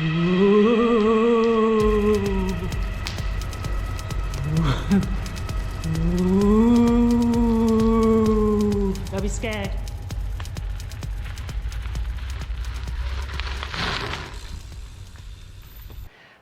Don't be scared.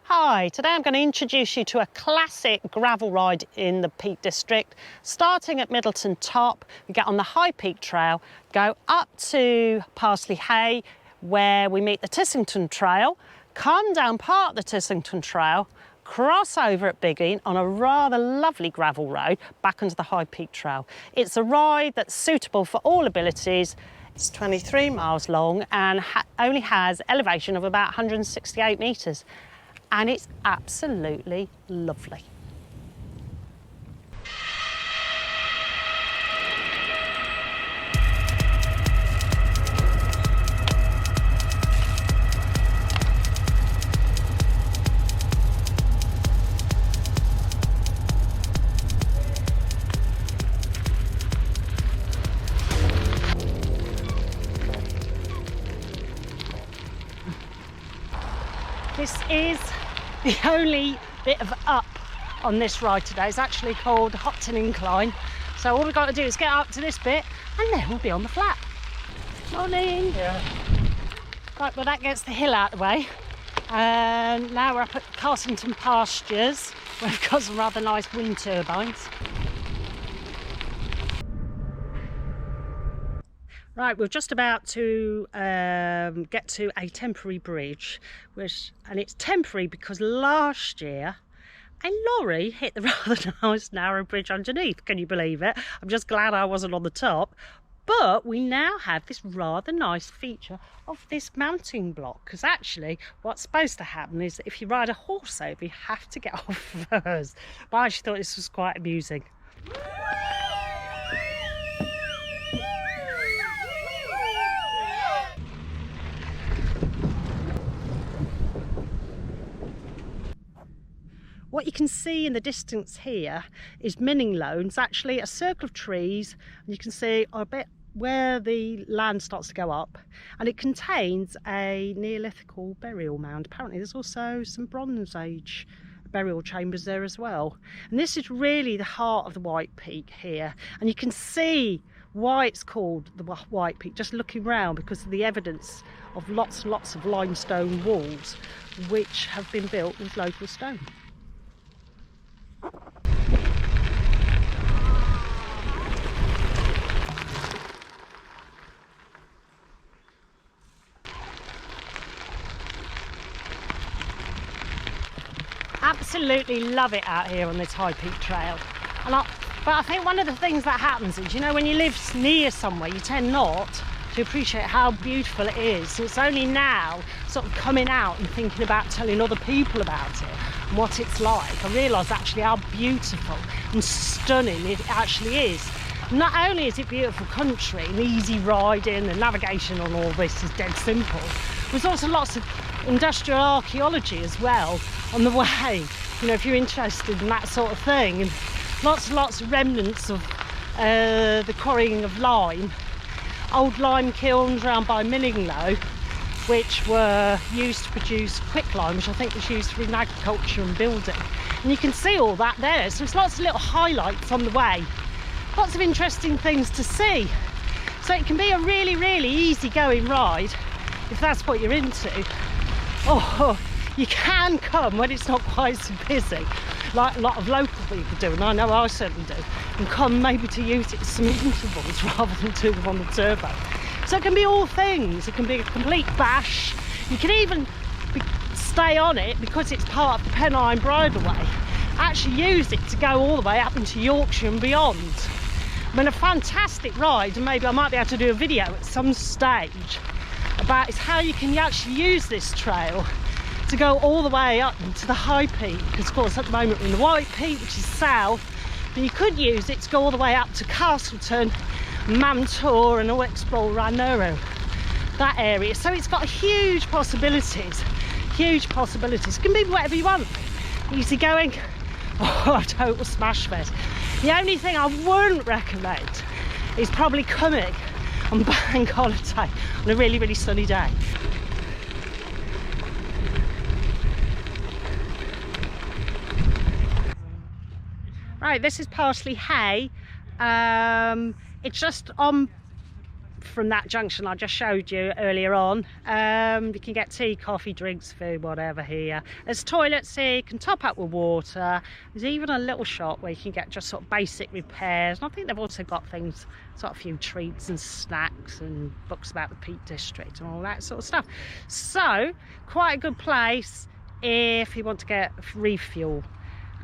Hi, today I'm going to introduce you to a classic gravel ride in the Peak District. Starting at Middleton top, we get on the High Peak Trail, go up to Parsley Hay, where we meet the Tissington Trail, come down part of the Tissington Trail, cross over at Biggin on a rather lovely gravel road back onto the High Peak Trail. It's a ride that's suitable for all abilities. It's 23 miles long and only has elevation of about 168 metres. And it's absolutely lovely. This is the only bit of up on this ride today. It's actually called Hopton Incline. So all we've got to do is get up to this bit and then we'll be on the flat. Morning. Yeah. Right, well that gets the hill out of the way. And now we're up at Tissington pastures where we've got some rather nice wind turbines. Right, we're just about to get to a temporary bridge, and it's temporary because last year a lorry hit the rather nice narrow bridge underneath. Can you believe it? I'm just glad I wasn't on the top. But we now have this rather nice feature of this mounting block, because actually what's supposed to happen is that if you ride a horse over, you have to get off first. But I actually thought this was quite amusing. What you can see in the distance here is Middleton. It's actually a circle of trees, and you can see a bit where the land starts to go up, and it contains a Neolithical burial mound. Apparently there's also some Bronze Age burial chambers there as well. And this is really the heart of the White Peak here, and you can see why it's called the White Peak just looking round, because of the evidence of lots and lots of limestone walls which have been built with local stone. Absolutely love it out here on this High Peak Trail. But I think one of the things that happens is, you know, when you live near somewhere, you tend not to appreciate how beautiful it is. So it's only now sort of coming out and thinking about telling other people about it and what it's like. I realise actually how beautiful and stunning it actually is. Not only is it beautiful country and easy riding, the navigation on all this is dead simple, there's also lots of industrial archaeology as well on the way, you know, if you're interested in that sort of thing, and lots and lots of remnants of the quarrying of lime, old lime kilns around by Middleton, which were used to produce quicklime, which I think was used for in agriculture and building. And you can see all that there, so there's lots of little highlights on the way, lots of interesting things to see. So it can be a really, really easy going ride if that's what you're into. Oh, you can come when it's not quite so busy, like a lot of local people do, and I know I certainly do, and come maybe to use it at some intervals rather than do them on the turbo. So it can be all things. It can be a complete bash. You can even stay on it because it's part of the Pennine Bridleway. Actually use it to go all the way up into Yorkshire and beyond. I mean, a fantastic ride, and maybe I might be able to do a video at some stage about is how you can actually use this trail to go all the way up to the High Peak, because of course at the moment we're in the White Peak, which is south, but you could use it to go all the way up to Castleton, Mantor, and all explore Ranuro, that area. So it's got huge possibilities, huge possibilities. It can be whatever you want, easy going or a total smash fest. The only thing I wouldn't recommend is probably coming on bank holiday on a really, really sunny day. Right, this is Parsley Hay. It's just on from that junction I just showed you earlier on. You can get tea, coffee, drinks, food, whatever here. There's toilets here, you can top up with water. There's even a little shop where you can get just sort of basic repairs. And I think they've also got things, sort of a few treats and snacks and books about the Peak District and all that sort of stuff. So, quite a good place if you want to get refuel.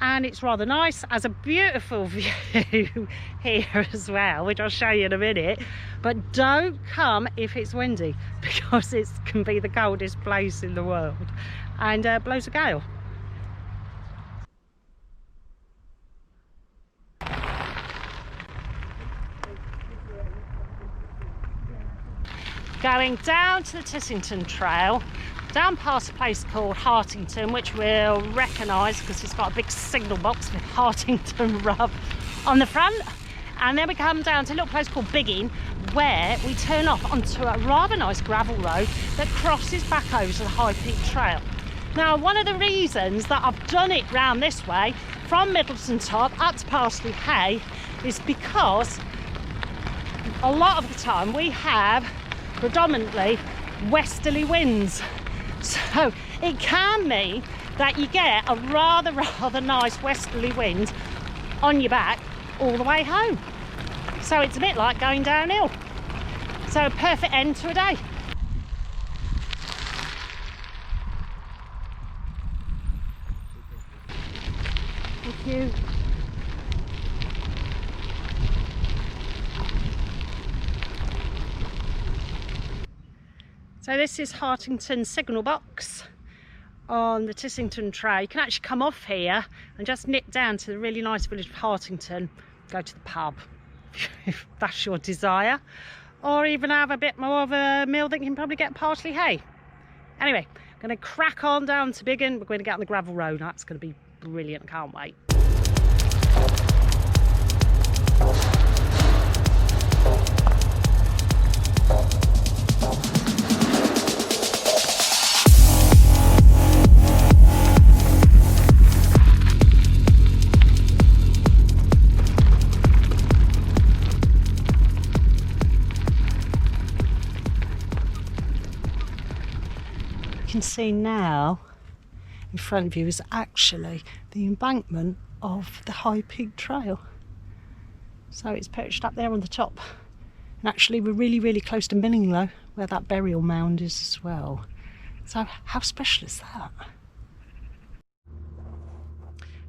And it's rather nice, has a beautiful view here as well, which I'll show you in a minute. But don't come if it's windy, because it can be the coldest place in the world and blows a gale. Going down to the Tissington Trail, down past a place called Hartington, which we'll recognise because it's got a big signal box with Hartington Rub on the front. And then we come down to a little place called Biggin, where we turn off onto a rather nice gravel road that crosses back over to the High Peak Trail. Now, one of the reasons that I've done it round this way, from Middleton top up to Parsley Hay, is because a lot of the time we have predominantly westerly winds. So it can mean that you get a rather nice westerly wind on your back all the way home. So it's a bit like going downhill. So a perfect end to a day. Thank you. So this is Hartington signal box on the Tissington Trail. You can actually come off here and just nip down to the really nice village of Hartington, go to the pub if that's your desire, or even have a bit more of a meal that you can probably get at Parsley Hay. Anyway, I'm going to crack on down to Biggin. We're going to get on the gravel road. That's going to be brilliant, can't wait. You can see now in front of you is actually the embankment of the High Peak Trail. So it's perched up there on the top, and actually we're really close to Middleton where that burial mound is as well. So how special is that?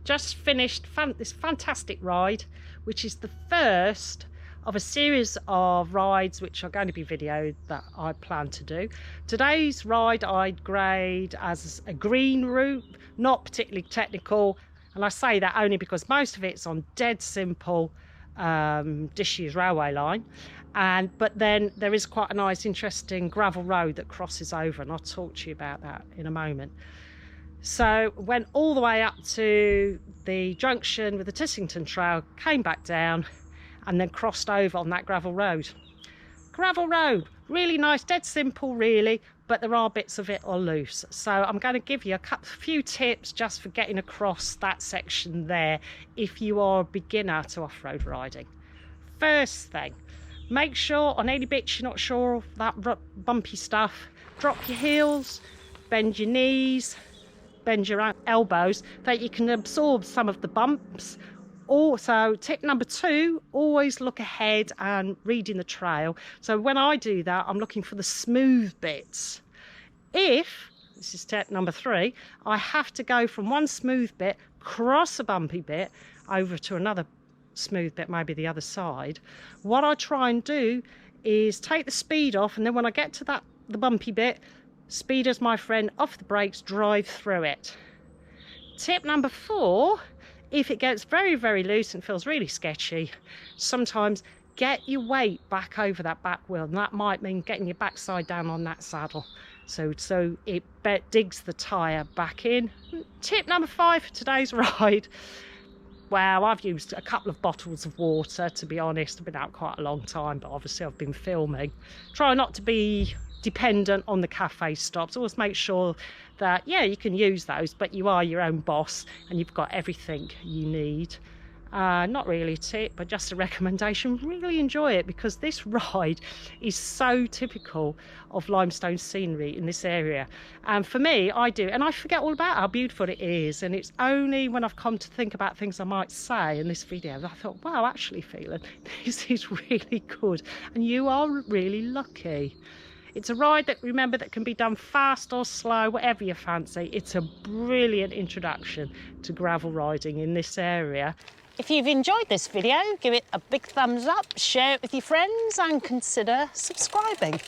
Just finished this fantastic ride, which is the first of a series of rides which are going to be videoed that I plan to do. Today's ride I'd grade as a green route, not particularly technical, and I say that only because most of it's on dead simple disused railway line, but then there is quite a nice interesting gravel road that crosses over, and I'll talk to you about that in a moment. So went all the way up to the junction with the Tissington Trail, came back down, and then crossed over on that gravel road. Gravel road, really nice, dead simple really, but there are bits of it are loose. So I'm going to give you a few tips just for getting across that section there if you are a beginner to off-road riding. First thing, make sure on any bits you're not sure of that bumpy stuff, drop your heels, bend your knees, bend your elbows, that you can absorb some of the bumps. Also, tip number 2, always look ahead and reading the trail. So when I do that, I'm looking for the smooth bits. This is tip number 3, I have to go from one smooth bit, cross a bumpy bit, over to another smooth bit, maybe the other side. What I try and do is take the speed off, and then when I get to the bumpy bit, speed as my friend, off the brakes, drive through it. Tip number 4, if it gets very loose and feels really sketchy, sometimes get your weight back over that back wheel, and that might mean getting your backside down on that saddle so it digs the tyre back in. Tip number 5 for today's ride, well, I've used a couple of bottles of water, to be honest. I've been out quite a long time, but obviously I've been filming. Try not to be dependent on the cafe stops. Always make sure that, yeah, you can use those, but you are your own boss and you've got everything you need. Not really a tip, but just a recommendation. Really enjoy it because this ride is so typical of limestone scenery in this area. And for me, I do, and I forget all about how beautiful it is. And it's only when I've come to think about things I might say in this video that I thought, wow, actually, Phelan, this is really good. And you are really lucky. It's a ride that, remember, that can be done fast or slow, whatever you fancy. It's a brilliant introduction to gravel riding in this area. If you've enjoyed this video, give it a big thumbs up, share it with your friends and consider subscribing.